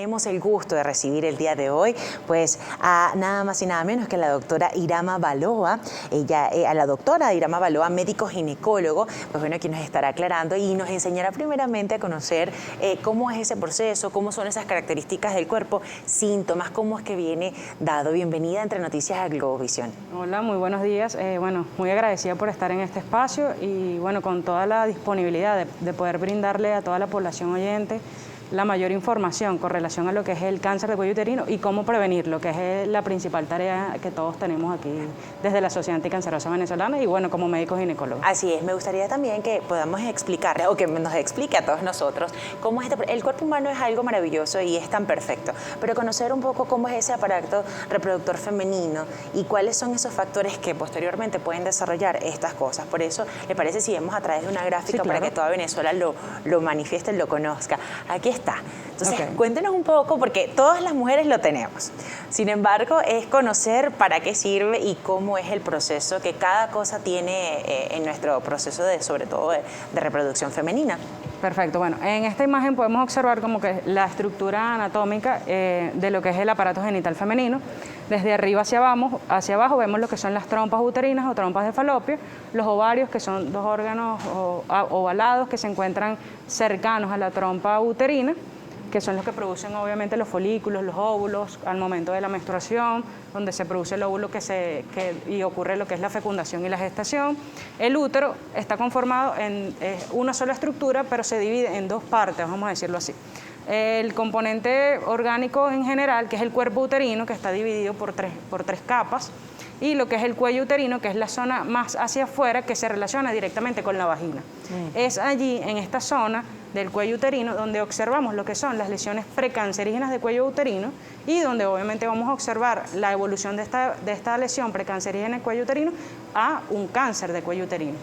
tenemos el gusto de recibir el día de hoy, pues a nada más y nada menos que a la doctora Irama Baloa, a la doctora Irama Baloa, médico ginecólogo, pues bueno, aquí nos estará aclarando y nos enseñará primeramente a conocer cómo es ese proceso, cómo son esas características del cuerpo, síntomas, cómo es que viene dado. Bienvenida entre Noticias a Globovisión. Hola, muy buenos días. Bueno, muy agradecida por estar en este espacio y bueno, con toda la disponibilidad de poder brindarle a toda la población oyente la mayor información con relación a lo que es el cáncer de cuello uterino y cómo prevenirlo, que es la principal tarea que todos tenemos aquí desde la Sociedad Anticancerosa Venezolana y bueno, como médico ginecólogo. Así es, me gustaría también que podamos explicarle o que nos explique a todos nosotros cómo es el cuerpo humano es algo maravilloso y es tan perfecto, pero conocer un poco cómo es ese aparato reproductor femenino y cuáles son esos factores que posteriormente pueden desarrollar estas cosas. Por eso, ¿le parece si vemos a través de una gráfica para que toda Venezuela lo manifieste, lo conozca? Aquí está. Entonces, cuéntenos un poco, porque todas las mujeres lo tenemos. Sin embargo, es conocer para qué sirve y cómo es el proceso que cada cosa tiene en nuestro proceso sobre todo de reproducción femenina. Perfecto. Bueno, en esta imagen podemos observar como que la estructura anatómica de lo que es el aparato genital femenino. Desde arriba hacia abajo vemos lo que son las trompas uterinas o trompas de falopio, los ovarios, que son dos órganos ovalados que se encuentran cercanos a la trompa uterina, que son los que producen obviamente los folículos, los óvulos al momento de la menstruación, donde se produce el óvulo y ocurre lo que es la fecundación y la gestación. El útero está conformado en una sola estructura, pero se divide en dos partes, vamos a decirlo así. El componente orgánico en general, que es el cuerpo uterino, que está dividido por tres capas, y lo que es el cuello uterino, que es la zona más hacia afuera, que se relaciona directamente con la vagina. Es allí, en esta zona del cuello uterino, donde observamos lo que son las lesiones precancerígenas de cuello uterino y donde obviamente vamos a observar la evolución de esta lesión precancerígena de cuello uterino a un cáncer de cuello uterino.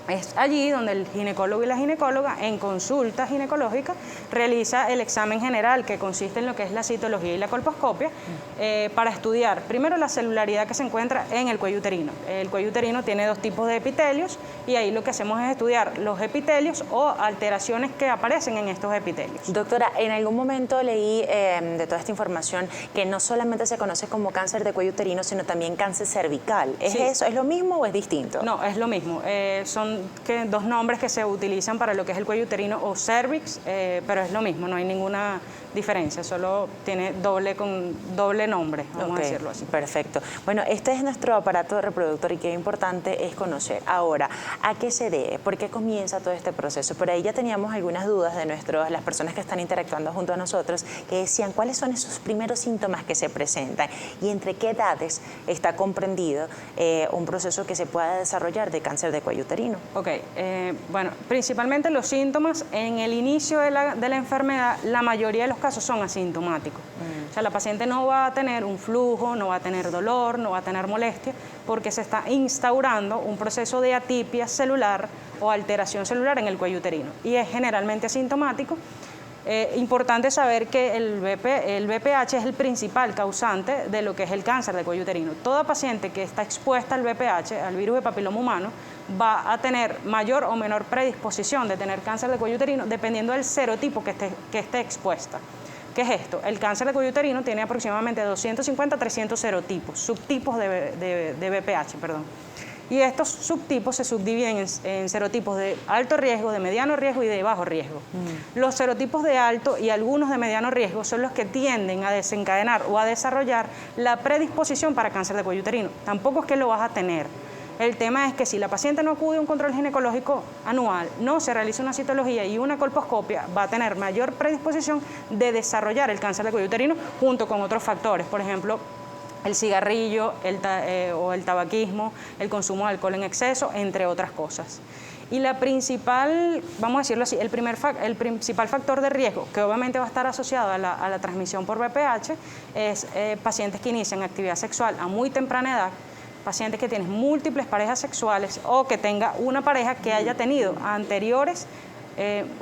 Es allí donde el ginecólogo y la ginecóloga en consulta ginecológica realiza el examen general que consiste en lo que es la citología y la colposcopia para estudiar primero la celularidad que se encuentra en el cuello uterino. El cuello uterino tiene dos tipos de epitelios y ahí lo que hacemos es estudiar los epitelios o alteraciones que aparecen en estos epitelios. Doctora, en algún momento leí de toda esta información que no solamente se conoce como cáncer de cuello uterino, sino también cáncer cervical. ¿Es eso? ¿Es lo mismo o es distinto? No, es lo mismo. Son dos nombres que se utilizan para lo que es el cuello uterino o cervix, pero es lo mismo, no hay ninguna diferencia, solo tiene doble nombre, vamos a decirlo así. Perfecto. Bueno, este es nuestro aparato reproductor y qué importante es conocer. Ahora, ¿a qué se debe? ¿Por qué comienza todo este proceso? Por ahí ya teníamos algunas dudas de las personas que están interactuando junto a nosotros, que decían cuáles son esos primeros síntomas que se presentan y entre qué edades está comprendido un proceso que se pueda desarrollar de cáncer de cuello uterino. Ok, bueno, principalmente los síntomas en el inicio de la enfermedad, la mayoría de los casos son asintomáticos. O sea, la paciente no va a tener un flujo, no va a tener dolor, no va a tener molestia, porque se está instaurando un proceso de atipia celular o alteración celular en el cuello uterino y es generalmente asintomático. Importante saber que el VPH es el principal causante de lo que es el cáncer de cuello uterino. Toda paciente que está expuesta al VPH, al virus de papiloma humano, va a tener mayor o menor predisposición de tener cáncer de cuello uterino dependiendo del serotipo que esté expuesta. ¿Qué es esto? El cáncer de cuello uterino tiene aproximadamente 250 a 300 serotipos, subtipos de VPH, perdón. Y estos subtipos se subdividen en serotipos de alto riesgo, de mediano riesgo y de bajo riesgo. Los serotipos de alto y algunos de mediano riesgo son los que tienden a desencadenar o a desarrollar la predisposición para cáncer de cuello uterino. Tampoco es que lo vas a tener. El tema es que si la paciente no acude a un control ginecológico anual, no se realiza una citología y una colposcopia, va a tener mayor predisposición de desarrollar el cáncer de cuello uterino junto con otros factores, por ejemplo, el cigarrillo o el tabaquismo, el consumo de alcohol en exceso, entre otras cosas. Y la principal, vamos a decirlo así, el principal factor de riesgo, que obviamente va a estar asociado a la transmisión por VPH, es pacientes que inician actividad sexual a muy temprana edad, pacientes que tienen múltiples parejas sexuales o que tenga una pareja que haya tenido anteriores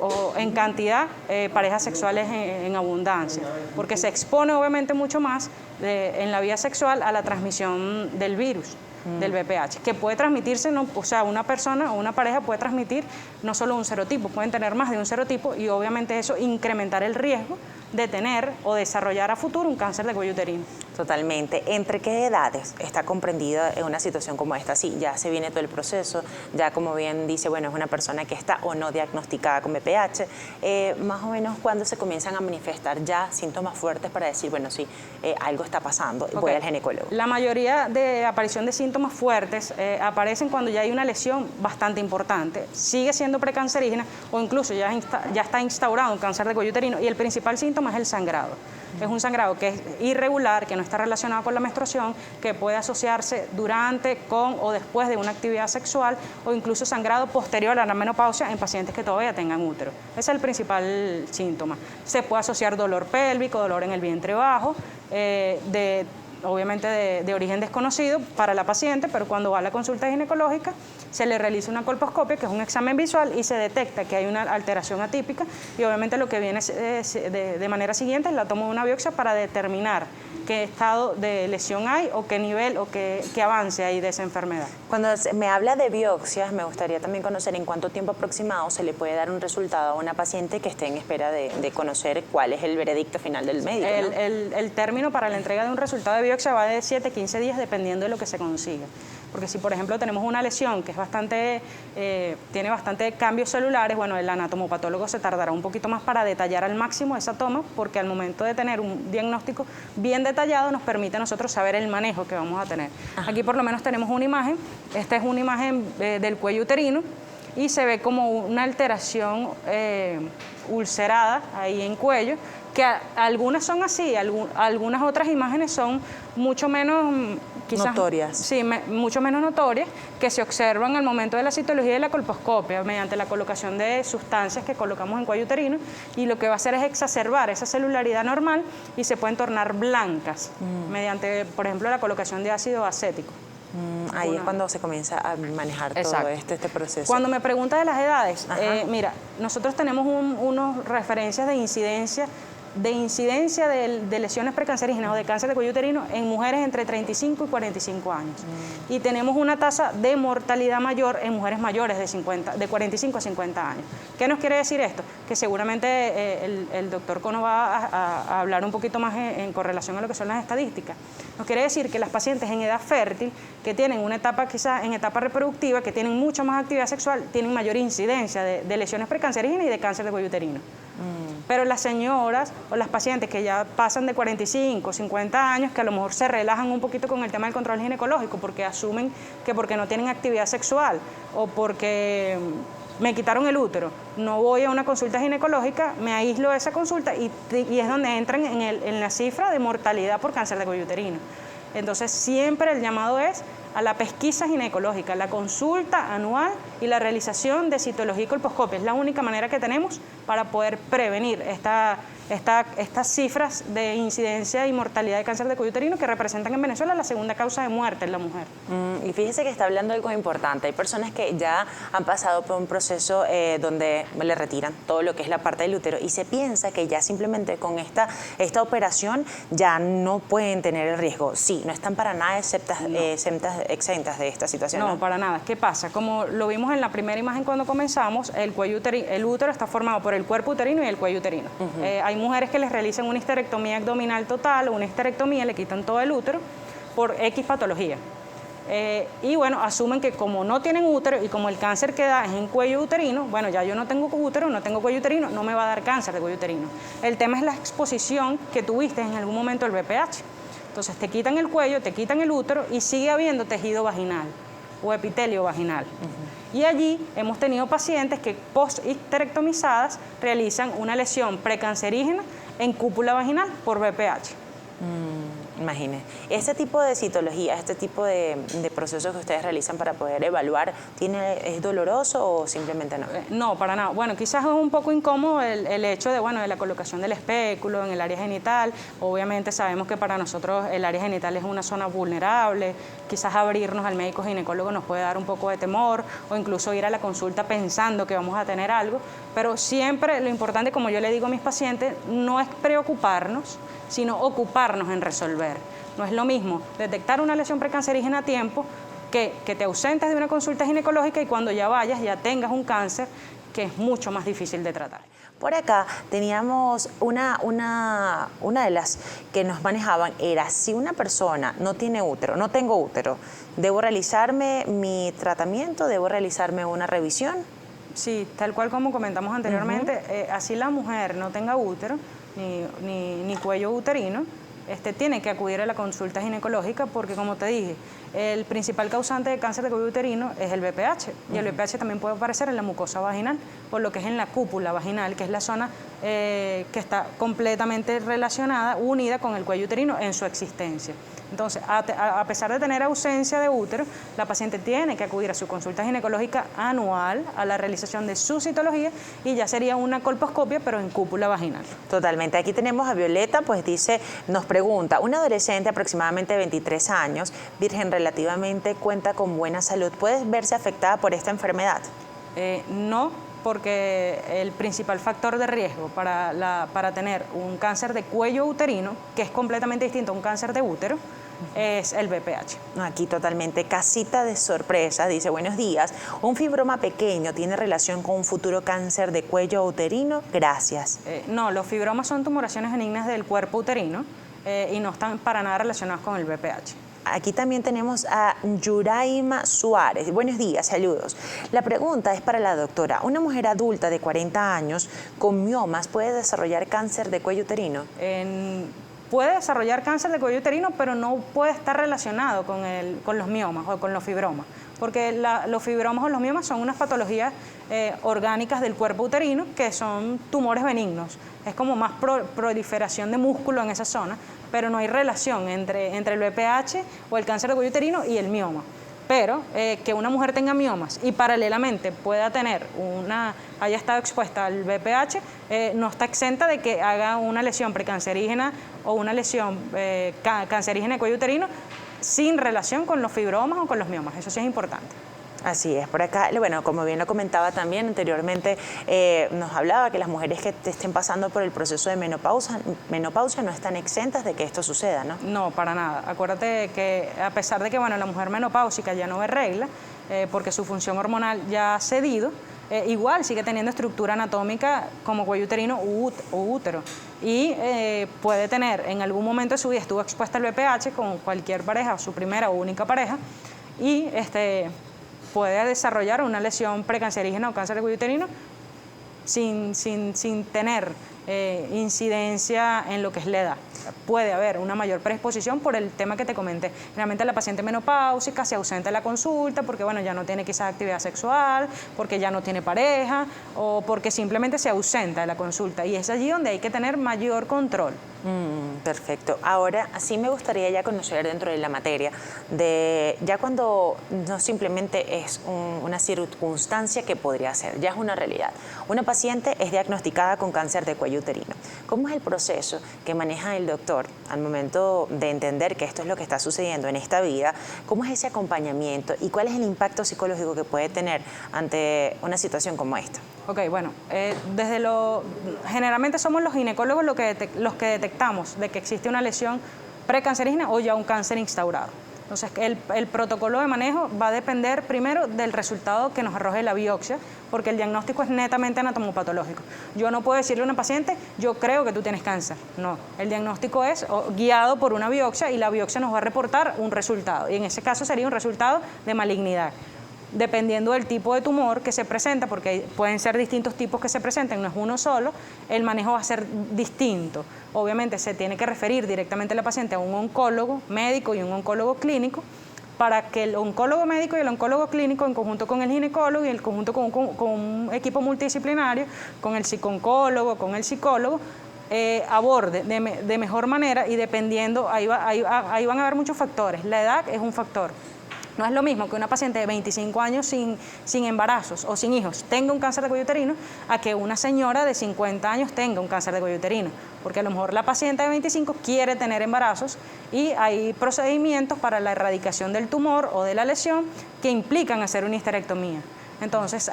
o en cantidad parejas sexuales en abundancia, porque se expone obviamente mucho más en la vía sexual a la transmisión del virus. del VPH, que puede transmitirse, ¿no? O sea, una persona o una pareja puede transmitir no solo un serotipo, pueden tener más de un serotipo y obviamente eso incrementar el riesgo de tener o desarrollar a futuro un cáncer de cuello uterino. Totalmente. ¿Entre qué edades está comprendida en una situación como esta? Sí, ya se viene todo el proceso, ya como bien dice, bueno, es una persona que está o no diagnosticada con VPH. Más o menos, ¿cuándo se comienzan a manifestar ya síntomas fuertes para decir, bueno, sí, algo está pasando, voy al ginecólogo? La mayoría de aparición de síntomas fuertes aparecen cuando ya hay una lesión bastante importante, sigue siendo precancerígena o incluso ya está instaurado un cáncer de cuello uterino y el principal síntoma es el sangrado. Es un sangrado que es irregular, que no está relacionado con la menstruación, que puede asociarse durante, con o después de una actividad sexual o incluso sangrado posterior a la menopausia en pacientes que todavía tengan útero. Ese es el principal síntoma. Se puede asociar dolor pélvico, dolor en el vientre bajo, obviamente de origen desconocido para la paciente, pero cuando va a la consulta ginecológica se le realiza una colposcopia, que es un examen visual, y se detecta que hay una alteración atípica y obviamente lo que viene de manera siguiente es la toma de una biopsia para determinar qué estado de lesión hay o qué nivel o qué avance hay de esa enfermedad. Cuando me habla de biopsias, me gustaría también conocer en cuánto tiempo aproximado se le puede dar un resultado a una paciente que esté en espera de conocer cuál es el veredicto final del médico, ¿no? El término para la entrega de un resultado de biopsia va de 7 a 15 días dependiendo de lo que se consiga. Porque si, por ejemplo, tenemos una lesión que es tiene bastante cambios celulares, bueno, el anatomopatólogo se tardará un poquito más para detallar al máximo esa toma, porque al momento de tener un diagnóstico bien detallado nos permite a nosotros saber el manejo que vamos a tener. Aquí por lo menos tenemos una imagen, esta es una imagen del cuello uterino y se ve como una alteración ulcerada ahí en cuello, que algunas son así, algunas otras imágenes son mucho menos quizás notorias. Sí, mucho menos notorias, que se observan al momento de la citología y la colposcopia mediante la colocación de sustancias que colocamos en cuello uterino, y lo que va a hacer es exacerbar esa celularidad normal y se pueden tornar blancas mediante, por ejemplo, la colocación de ácido acético. Ahí es cuando se comienza a manejar todo este proceso. Cuando me pregunta de las edades, mira, nosotros tenemos unas referencias de incidencia de lesiones precancerígenas o de cáncer de cuello uterino en mujeres entre 35 y 45 años. Y tenemos una tasa de mortalidad mayor en mujeres mayores de 45 a 50 años. ¿Qué nos quiere decir esto? Que seguramente el doctor Cono va a hablar un poquito más en correlación a lo que son las estadísticas. Nos quiere decir que las pacientes en edad fértil, que tienen una etapa quizás en etapa reproductiva, que tienen mucha más actividad sexual, tienen mayor incidencia de lesiones precancerígenas y de cáncer de cuello uterino. Pero las señoras o las pacientes que ya pasan de 45, 50 años, que a lo mejor se relajan un poquito con el tema del control ginecológico porque asumen que porque no tienen actividad sexual o porque me quitaron el útero, no voy a una consulta ginecológica, me aíslo de esa consulta y es donde entran en la cifra de mortalidad por cáncer de cuello uterino. Entonces siempre el llamado es a la pesquisa ginecológica, la consulta anual y la realización de citología y colposcopia. Es la única manera que tenemos para poder prevenir estas cifras de incidencia y mortalidad de cáncer de cuello uterino que representan en Venezuela la segunda causa de muerte en la mujer. Y fíjese que está hablando de algo importante. Hay personas que ya han pasado por un proceso donde le retiran todo lo que es la parte del útero y se piensa que ya simplemente con esta operación ya no pueden tener el riesgo. Sí, no están para nada exentas de esta situación. No, para nada. ¿Qué pasa? Como lo vimos en la primera imagen cuando comenzamos, el útero está formado por el cuerpo uterino y el cuello uterino. Hay mujeres que les realizan una histerectomía abdominal total o una histerectomía, le quitan todo el útero por X patología. Y bueno, asumen que como no tienen útero y como el cáncer que da es en cuello uterino, bueno, ya yo no tengo útero, no tengo cuello uterino, no me va a dar cáncer de cuello uterino. El tema es la exposición que tuviste en algún momento del VPH. Entonces te quitan el cuello, te quitan el útero y sigue habiendo tejido vaginal o epitelio vaginal. Y allí hemos tenido pacientes que post-histerectomizadas realizan una lesión precancerígena en cúpula vaginal por VPH. Imagínese. Este tipo de citología, este tipo de procesos que ustedes realizan para poder evaluar, ¿es doloroso o simplemente no? No, para nada. Bueno, quizás es un poco incómodo el hecho de la colocación del espéculo en el área genital. Obviamente sabemos que para nosotros el área genital es una zona vulnerable. Quizás abrirnos al médico ginecólogo nos puede dar un poco de temor o incluso ir a la consulta pensando que vamos a tener algo. Pero siempre lo importante, como yo le digo a mis pacientes, no es preocuparnos, sino ocuparnos en resolver. No es lo mismo detectar una lesión precancerígena a tiempo que te ausentes de una consulta ginecológica y cuando ya vayas ya tengas un cáncer que es mucho más difícil de tratar. Por acá teníamos una de las que nos manejaban, era si una persona no tiene útero, no tengo útero, ¿debo realizarme mi tratamiento? ¿Debo realizarme una revisión? Sí, tal cual como comentamos anteriormente, así la mujer no tenga útero ni cuello uterino, tiene que acudir a la consulta ginecológica porque, como te dije, el principal causante de cáncer de cuello uterino es el BPH y el BPH también puede aparecer en la mucosa vaginal, por lo que es en la cúpula vaginal, que es la zona que está completamente relacionada, unida con el cuello uterino en su existencia. Entonces, a pesar de tener ausencia de útero, la paciente tiene que acudir a su consulta ginecológica anual a la realización de su citología y ya sería una colposcopia, pero en cúpula vaginal. Totalmente. Aquí tenemos a Violeta, pues dice, nos pregunta, una adolescente aproximadamente de 23 años, virgen relativamente, cuenta con buena salud, ¿puede verse afectada por esta enfermedad? No, porque el principal factor de riesgo para tener un cáncer de cuello uterino, que es completamente distinto a un cáncer de útero, es el BPH. No, aquí totalmente. Casita de sorpresa, dice, buenos días, ¿un fibroma pequeño tiene relación con un futuro cáncer de cuello uterino? Gracias. No, los fibromas son tumoraciones benignas del cuerpo uterino y no están para nada relacionados con el BPH. Aquí también tenemos a Yuraima Suárez. Buenos días, saludos. La pregunta es para la doctora. ¿Una mujer adulta de 40 años con miomas puede desarrollar cáncer de cuello uterino? Puede desarrollar cáncer de cuello uterino, pero no puede estar relacionado con los miomas o con los fibromas, porque los fibromas o los miomas son unas patologías orgánicas del cuerpo uterino que son tumores benignos. Es como más proliferación de músculo en esa zona, pero no hay relación entre el BPH o el cáncer de cuello uterino y el mioma. Pero que una mujer tenga miomas y paralelamente haya estado expuesta al BPH, no está exenta de que haga una lesión precancerígena o una lesión cancerígena de cuello uterino sin relación con los fibromas o con los miomas. Eso sí es importante. Así es, por acá, bueno, como bien lo comentaba también anteriormente, nos hablaba que las mujeres que estén pasando por el proceso de menopausia no están exentas de que esto suceda, ¿no? No, para nada. Acuérdate que a pesar de que la mujer menopáusica ya no ve regla, porque su función hormonal ya ha cedido, igual sigue teniendo estructura anatómica como cuello uterino u útero. Y puede tener, en algún momento de su vida estuvo expuesta al BPH con cualquier pareja, su primera o única pareja, y puede desarrollar una lesión precancerígena o cáncer de cuello uterino sin tener incidencia en lo que es la edad. Puede haber una mayor predisposición por el tema que te comenté. Realmente la paciente menopáusica se ausenta de la consulta porque ya no tiene quizás actividad sexual, porque ya no tiene pareja o porque simplemente se ausenta de la consulta. Y es allí donde hay que tener mayor control. Perfecto. Ahora, sí me gustaría ya conocer dentro de la materia, ya cuando no simplemente es una circunstancia que podría ser, ya es una realidad. Una paciente es diagnosticada con cáncer de cuello uterino. ¿Cómo es el proceso que maneja el doctor al momento de entender que esto es lo que está sucediendo en esta vida? ¿Cómo es ese acompañamiento y cuál es el impacto psicológico que puede tener ante una situación como esta? Ok, generalmente somos los ginecólogos los que detectamos de que existe una lesión precancerígena o ya un cáncer instaurado. Entonces, el protocolo de manejo va a depender primero del resultado que nos arroje la biopsia, porque el diagnóstico es netamente anatomopatológico. Yo no puedo decirle a una paciente, yo creo que tú tienes cáncer. No, el diagnóstico es guiado por una biopsia y la biopsia nos va a reportar un resultado. Y en ese caso sería un resultado de malignidad. Dependiendo del tipo de tumor que se presenta, porque pueden ser distintos tipos que se presenten, no es uno solo, el manejo va a ser distinto. Obviamente se tiene que referir directamente a la paciente a un oncólogo médico y un oncólogo clínico, para que el oncólogo médico y el oncólogo clínico, en conjunto con el ginecólogo y en conjunto con un equipo multidisciplinario, con el psicooncólogo, con el psicólogo, aborde de mejor manera y dependiendo, ahí van a haber muchos factores. La edad es un factor. No es lo mismo que una paciente de 25 años sin embarazos o sin hijos tenga un cáncer de cuello uterino a que una señora de 50 años tenga un cáncer de cuello uterino, porque a lo mejor la paciente de 25 quiere tener embarazos y hay procedimientos para la erradicación del tumor o de la lesión que implican hacer una histerectomía. Entonces,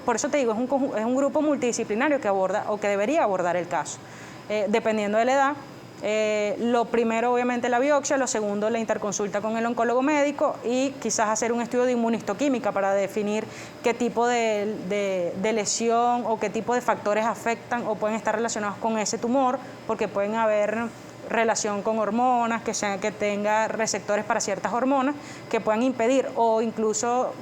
por eso te digo, es un grupo multidisciplinario que aborda o que debería abordar el caso. Dependiendo de la edad, Lo primero, obviamente, la biopsia, lo segundo, la interconsulta con el oncólogo médico y quizás hacer un estudio de inmunistoquímica para definir qué tipo de lesión o qué tipo de factores afectan o pueden estar relacionados con ese tumor, porque pueden haber relación con hormonas, que tenga receptores para ciertas hormonas que puedan impedir o incluso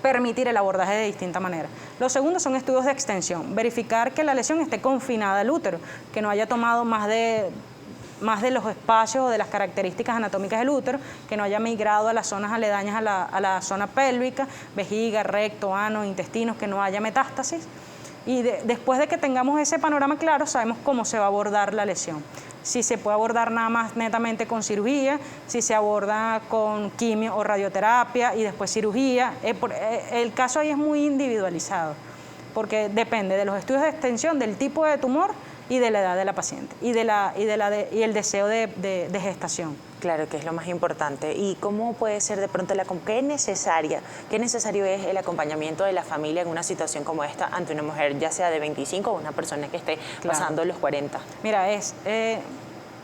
permitir el abordaje de distinta manera. Lo segundo son estudios de extensión, verificar que la lesión esté confinada al útero, que no haya tomado más de los espacios o de las características anatómicas del útero, que no haya migrado a las zonas aledañas a la zona pélvica, vejiga, recto, ano, intestinos, que no haya metástasis. Y después de que tengamos ese panorama claro, sabemos cómo se va a abordar la lesión. Si se puede abordar nada más netamente con cirugía, si se aborda con quimio o radioterapia y después cirugía. El caso ahí es muy individualizado, porque depende de los estudios de extensión, del tipo de tumor y de la edad de la paciente y y el deseo de gestación. Claro, que es lo más importante. ¿Y cómo puede ser de pronto qué necesario es el acompañamiento de la familia en una situación como esta ante una mujer, ya sea de 25 o una persona que esté pasando los 40? Mira, es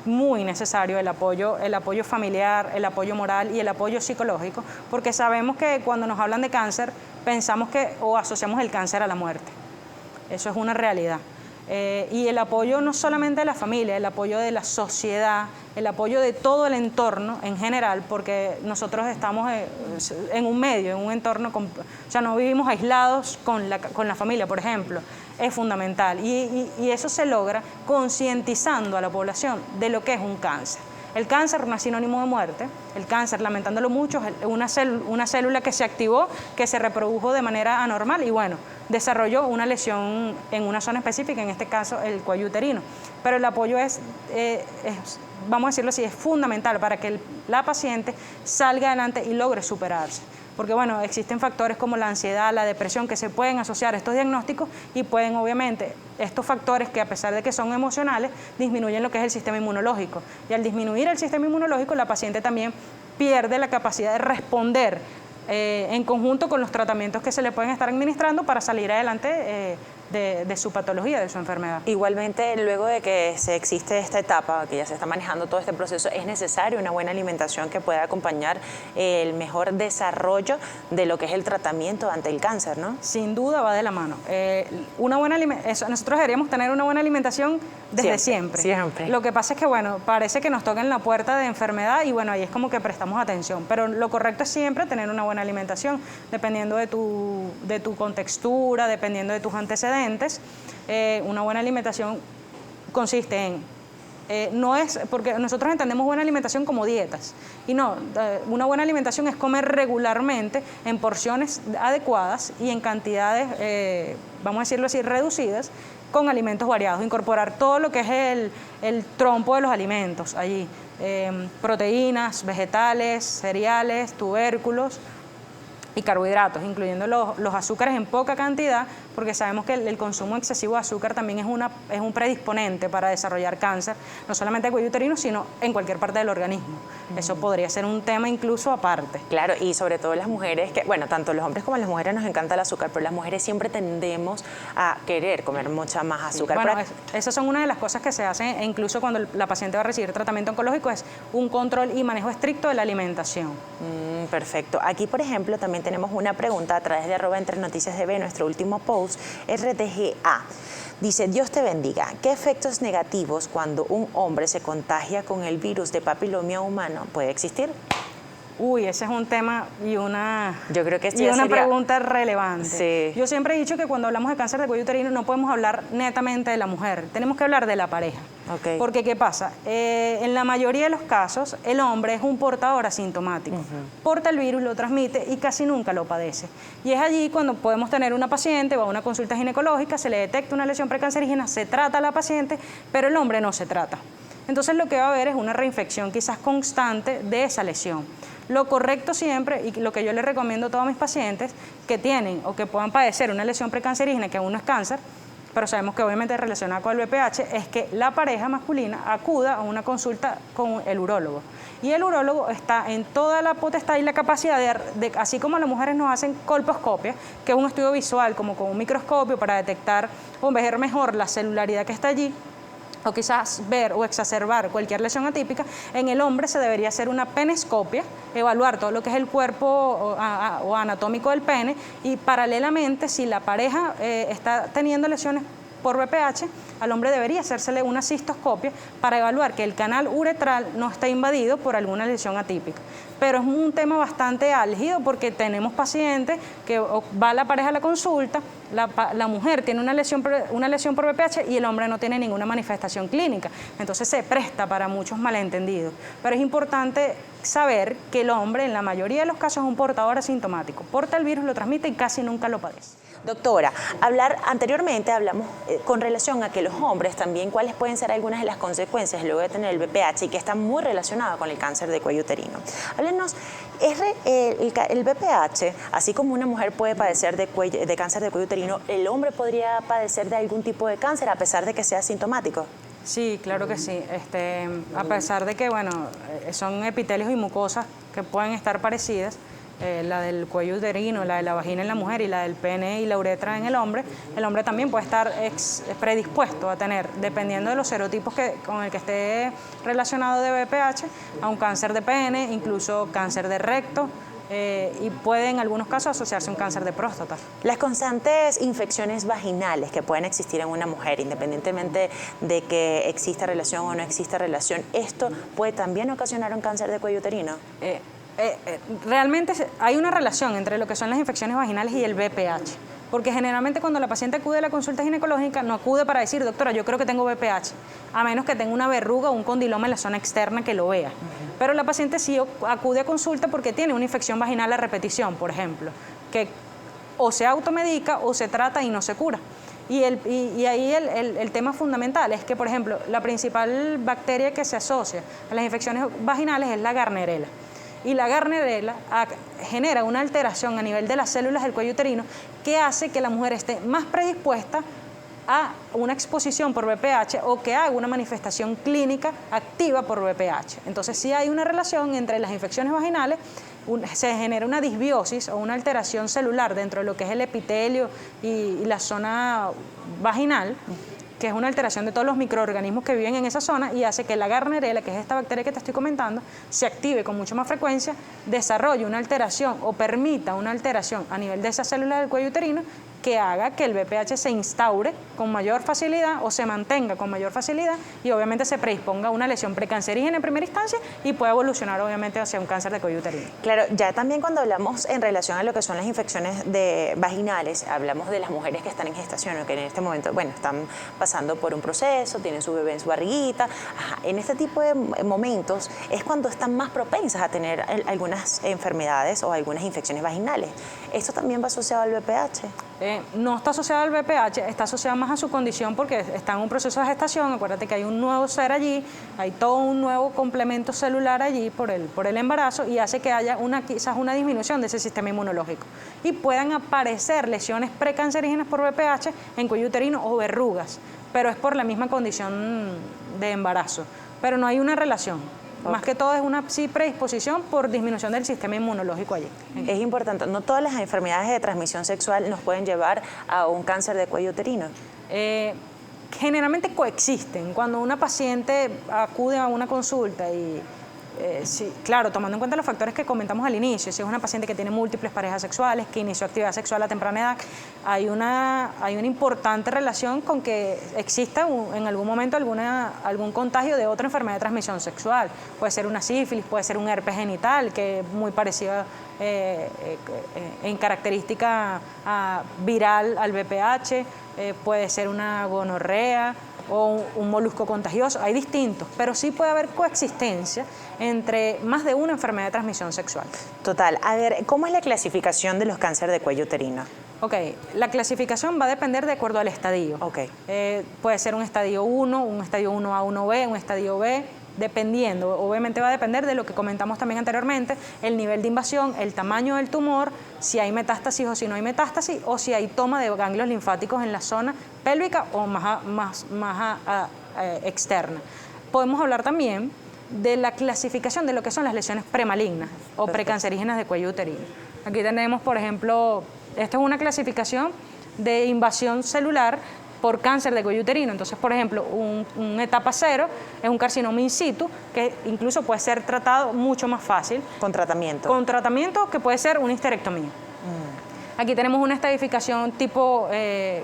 muy necesario el apoyo familiar, el apoyo moral y el apoyo psicológico, porque sabemos que cuando nos hablan de cáncer pensamos o asociamos el cáncer a la muerte. Eso es una realidad. Y el apoyo no solamente de la familia, el apoyo de la sociedad, el apoyo de todo el entorno en general, porque nosotros estamos en un medio, en un entorno, o sea, no vivimos aislados con la familia, por ejemplo, es fundamental. Y eso se logra concientizando a la población de lo que es un cáncer. El cáncer no es sinónimo de muerte. El cáncer, lamentándolo mucho, es una célula que se activó, que se reprodujo de manera anormal y bueno, desarrolló una lesión en una zona específica, en este caso el cuello uterino. Pero el apoyo vamos a decirlo así, es fundamental para que la paciente salga adelante y logre superarse. Porque bueno, existen factores como la ansiedad, la depresión que se pueden asociar a estos diagnósticos y pueden obviamente estos factores que a pesar de que son emocionales disminuyen lo que es el sistema inmunológico y al disminuir el sistema inmunológico la paciente también pierde la capacidad de responder en conjunto con los tratamientos que se le pueden estar administrando para salir adelante de su patología, de su enfermedad. Igualmente, luego de que existe esta etapa, que ya se está manejando todo este proceso, es necesario una buena alimentación que pueda acompañar el mejor desarrollo de lo que es el tratamiento ante el cáncer, ¿no? Sin duda va de la mano. Nosotros deberíamos tener una buena alimentación desde siempre. Lo que pasa es que, bueno, parece que nos tocan la puerta de enfermedad y, bueno, ahí es como que prestamos atención. Pero lo correcto es siempre tener una buena alimentación, dependiendo de tu contextura, dependiendo de tus antecedentes. Una buena alimentación consiste no es, porque nosotros entendemos buena alimentación como dietas, y no, una buena alimentación es comer regularmente en porciones adecuadas y en cantidades, vamos a decirlo así, reducidas, con alimentos variados, incorporar todo lo que es el trompo de los alimentos allí, proteínas, vegetales, cereales, tubérculos y carbohidratos, incluyendo los azúcares en poca cantidad, porque sabemos que el consumo excesivo de azúcar también es un predisponente para desarrollar cáncer, no solamente de cuello uterino, sino en cualquier parte del organismo. Eso podría ser un tema incluso aparte. Claro, y sobre todo las mujeres, que bueno, tanto los hombres como las mujeres nos encanta el azúcar, pero las mujeres siempre tendemos a querer comer mucha más azúcar. Bueno, esas son una de las cosas que se hacen, e incluso cuando la paciente va a recibir tratamiento oncológico, es un control y manejo estricto de la alimentación. Perfecto. Aquí, por ejemplo, también tenemos una pregunta a través de @entrenoticiasdb, nuestro último post, RTGA. Dice, Dios te bendiga, ¿qué efectos negativos cuando un hombre se contagia con el virus de papilomia humano puede existir? Uy, ese es un tema y una sería pregunta relevante. Sí. Yo siempre he dicho que cuando hablamos de cáncer de cuello uterino no podemos hablar netamente de la mujer, tenemos que hablar de la pareja. Okay. Porque, ¿qué pasa? En la mayoría de los casos, el hombre es un portador asintomático. Porta el virus, lo transmite y casi nunca lo padece. Y es allí cuando podemos tener una paciente, va a una consulta ginecológica, se le detecta una lesión precancerígena, se trata a la paciente, pero el hombre no se trata. Entonces, lo que va a haber es una reinfección quizás constante de esa lesión. Lo correcto siempre, y lo que yo les recomiendo a todos mis pacientes que tienen o que puedan padecer una lesión precancerígena, que aún no es cáncer, pero sabemos que obviamente es relacionada con el VPH, es que la pareja masculina acuda a una consulta con el urólogo. Y el urólogo está en toda la potestad y la capacidad de así como las mujeres nos hacen colposcopia, que es un estudio visual como con un microscopio para detectar o ver mejor la celularidad que está allí, o quizás ver o exacerbar cualquier lesión atípica, en el hombre se debería hacer una penescopia, evaluar todo lo que es el cuerpo o anatómico del pene, y paralelamente, si la pareja está teniendo lesiones por BPH, al hombre debería hacérsele una cistoscopia para evaluar que el canal uretral no está invadido por alguna lesión atípica. Pero es un tema bastante álgido porque tenemos pacientes que va la pareja a la consulta, la mujer tiene una lesión por BPH y el hombre no tiene ninguna manifestación clínica. Entonces se presta para muchos malentendidos. Pero es importante saber que el hombre en la mayoría de los casos es un portador asintomático. Porta el virus, lo transmite y casi nunca lo padece. Doctora, anteriormente hablamos con relación a que los hombres también, cuáles pueden ser algunas de las consecuencias luego de tener el BPH y que están muy relacionadas con el cáncer de cuello uterino. Háblenos, el BPH, así como una mujer puede padecer de cáncer de cuello uterino, ¿el hombre podría padecer de algún tipo de cáncer a pesar de que sea asintomático? Sí, claro que sí. A pesar de que, bueno, son epitelios y mucosas que pueden estar parecidas, la del cuello uterino, la de la vagina en la mujer y la del pene y la uretra en el hombre también puede estar predispuesto a tener, dependiendo de los serotipos con el que esté relacionado de BPH, a un cáncer de pene, incluso cáncer de recto, y puede en algunos casos asociarse a un cáncer de próstata. Las constantes infecciones vaginales que pueden existir en una mujer, independientemente de que exista relación o no exista relación, ¿esto puede también ocasionar un cáncer de cuello uterino? Realmente hay una relación entre lo que son las infecciones vaginales y el BPH, porque generalmente cuando la paciente acude a la consulta ginecológica no acude para decir, doctora, yo creo que tengo BPH, a menos que tenga una verruga o un condiloma en la zona externa que lo vea. Pero la paciente sí acude a consulta porque tiene una infección vaginal a repetición, por ejemplo, que o se automedica o se trata y no se cura. Y ahí el tema fundamental es que, por ejemplo, la principal bacteria que se asocia a las infecciones vaginales es la Gardnerella. Y la Gardnerella genera una alteración a nivel de las células del cuello uterino que hace que la mujer esté más predispuesta a una exposición por BPH o que haga una manifestación clínica activa por BPH. Entonces sí hay una relación entre las infecciones vaginales, se genera una disbiosis o una alteración celular dentro de lo que es el epitelio y la zona vaginal, que es una alteración de todos los microorganismos que viven en esa zona y hace que la Gardnerella, que es esta bacteria que te estoy comentando, se active con mucha más frecuencia, desarrolle una alteración o permita una alteración a nivel de esas células del cuello uterino que haga que el BPH se instaure con mayor facilidad o se mantenga con mayor facilidad y obviamente se predisponga a una lesión precancerígena en primera instancia y puede evolucionar obviamente hacia un cáncer de cuello uterino. Claro, ya también cuando hablamos en relación a lo que son las infecciones vaginales, hablamos de las mujeres que están en gestación o que en este momento, bueno, están pasando por un proceso, tienen su bebé en su barriguita. Ajá, en este tipo de momentos es cuando están más propensas a tener algunas enfermedades o algunas infecciones vaginales. ¿Esto también va asociado al BPH? No está asociado al BPH, está asociado más a su condición porque está en un proceso de gestación. Acuérdate que hay un nuevo ser allí, hay todo un nuevo complemento celular allí por el embarazo y hace que haya quizás una disminución de ese sistema inmunológico y puedan aparecer lesiones precancerígenas por BPH en cuello uterino o verrugas, pero es por la misma condición de embarazo, pero no hay una relación. Okay. Más que todo es una predisposición por disminución del sistema inmunológico allí. Es importante, no todas las enfermedades de transmisión sexual nos pueden llevar a un cáncer de cuello uterino. Generalmente coexisten. Cuando una paciente acude a una consulta y sí, claro, tomando en cuenta los factores que comentamos al inicio, si es una paciente que tiene múltiples parejas sexuales, que inició actividad sexual a temprana edad, hay una importante relación con que exista en algún momento algún contagio de otra enfermedad de transmisión sexual. Puede ser una sífilis, puede ser un herpes genital, que es muy parecido en característica viral al BPH, puede ser una gonorrea o un molusco contagioso, hay distintos, pero sí puede haber coexistencia entre más de una enfermedad de transmisión sexual. Total. A ver, ¿cómo es la clasificación de los cánceres de cuello uterino? Ok, la clasificación va a depender de acuerdo al estadio. Okay. Puede ser un estadio 1, un estadio 1A, 1B, un estadio B, dependiendo, obviamente va a depender de lo que comentamos también anteriormente, el nivel de invasión, el tamaño del tumor, si hay metástasis o si no hay metástasis, o si hay toma de ganglios linfáticos en la zona pélvica o más externa. Podemos hablar también de la clasificación de lo que son las lesiones premalignas o precancerígenas de cuello uterino. Aquí tenemos, por ejemplo, esta es una clasificación de invasión celular por cáncer de cuello uterino. Entonces, por ejemplo, un etapa 0 es un carcinoma in situ que incluso puede ser tratado mucho más fácil. Con tratamiento. Con tratamiento que puede ser una histerectomía. Aquí tenemos una estadificación tipo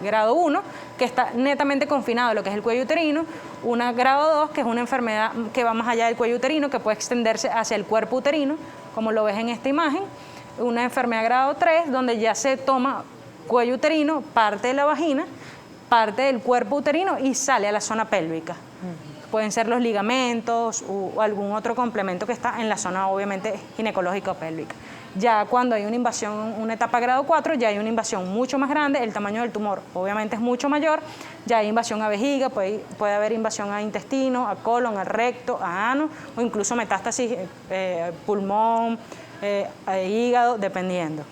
grado 1, que está netamente confinado a lo que es el cuello uterino, una grado 2, que es una enfermedad que va más allá del cuello uterino, que puede extenderse hacia el cuerpo uterino, como lo ves en esta imagen, una enfermedad grado 3, donde ya se toma cuello uterino, parte de la vagina, parte del cuerpo uterino y sale a la zona pélvica. Pueden ser los ligamentos o algún otro complemento que está en la zona, obviamente, ginecológica o pélvica. Ya cuando hay una invasión, una etapa grado 4, ya hay una invasión mucho más grande, el tamaño del tumor obviamente es mucho mayor, ya hay invasión a vejiga, puede haber invasión a intestino, a colon, a recto, a ano, o incluso metástasis, pulmón, hígado, dependiendo.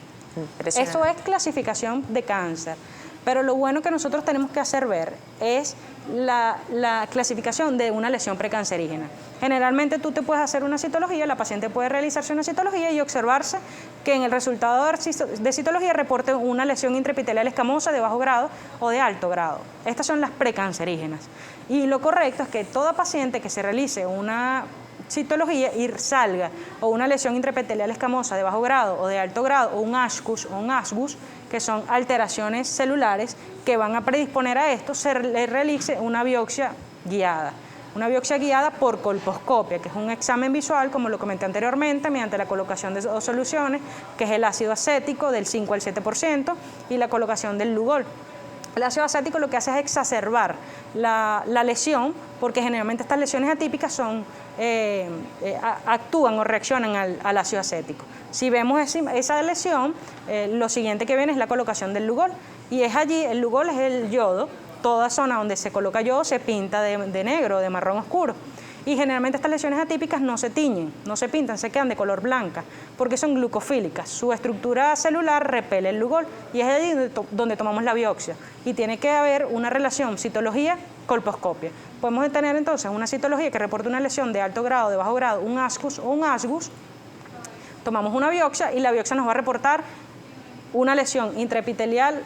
Eso es clasificación de cáncer. Pero lo bueno que nosotros tenemos que hacer ver es la clasificación de una lesión precancerígena. Generalmente tú te puedes hacer una citología, la paciente puede realizarse una citología y observarse que en el resultado de citología reporte una lesión intraepitelial escamosa de bajo grado o de alto grado. Estas son las precancerígenas. Y lo correcto es que toda paciente que se realice una citología y salga o una lesión intraepitelial escamosa de bajo grado o de alto grado o un ASCUS o un ASGUS, que son alteraciones celulares que van a predisponer a esto, se le realice una biopsia guiada. Una biopsia guiada por colposcopia, que es un examen visual, como lo comenté anteriormente, mediante la colocación de dos soluciones, que es el ácido acético del 5 al 7% y la colocación del Lugol. El ácido acético lo que hace es exacerbar la lesión, porque generalmente estas lesiones atípicas actúan o reaccionan al ácido acético. Si vemos esa lesión, lo siguiente que viene es la colocación del Lugol, y es allí, el Lugol es el yodo, toda zona donde se coloca yodo se pinta de negro, de marrón oscuro. Y generalmente estas lesiones atípicas no se tiñen, no se pintan, se quedan de color blanca, porque son glucofílicas. Su estructura celular repele el Lugol y es allí donde tomamos la biopsia. Y tiene que haber una relación citología-colposcopia. Podemos tener entonces una citología que reporte una lesión de alto grado, de bajo grado, un ASCUS o un ASGUS. Tomamos una biopsia y la biopsia nos va a reportar una lesión intraepitelial,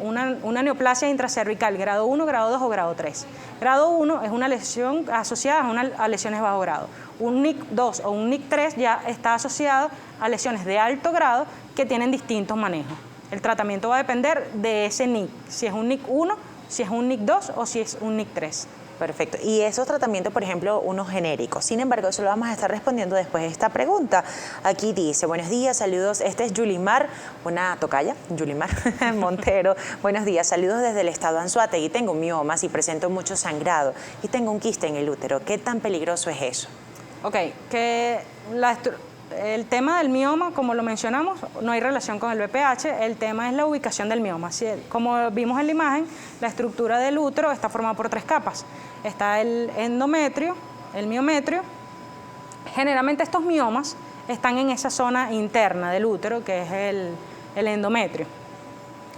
una neoplasia intracervical, grado 1, grado 2 o grado 3. Grado 1 es una lesión asociada a lesiones bajo grado. Un NIC 2 o un NIC 3 ya está asociado a lesiones de alto grado que tienen distintos manejos. El tratamiento va a depender de ese NIC, si es un NIC 1, si es un NIC 2 o si es un NIC 3. Perfecto. Y esos tratamientos, por ejemplo, unos genéricos. Sin embargo, eso lo vamos a estar respondiendo después de esta pregunta. Aquí dice, buenos días, saludos. Este es Yulimar, una tocaya, Yulimar Montero. Buenos días, saludos desde el estado Anzoátegui. Tengo miomas y presento mucho sangrado y tengo un quiste en el útero. ¿Qué tan peligroso es eso? Ok, el tema del mioma, como lo mencionamos, no hay relación con el BPH, el tema es la ubicación del mioma. Como vimos en la imagen, la estructura del útero está formada por 3 capas. Está el endometrio, el miometrio. Generalmente estos miomas están en esa zona interna del útero, que es el endometrio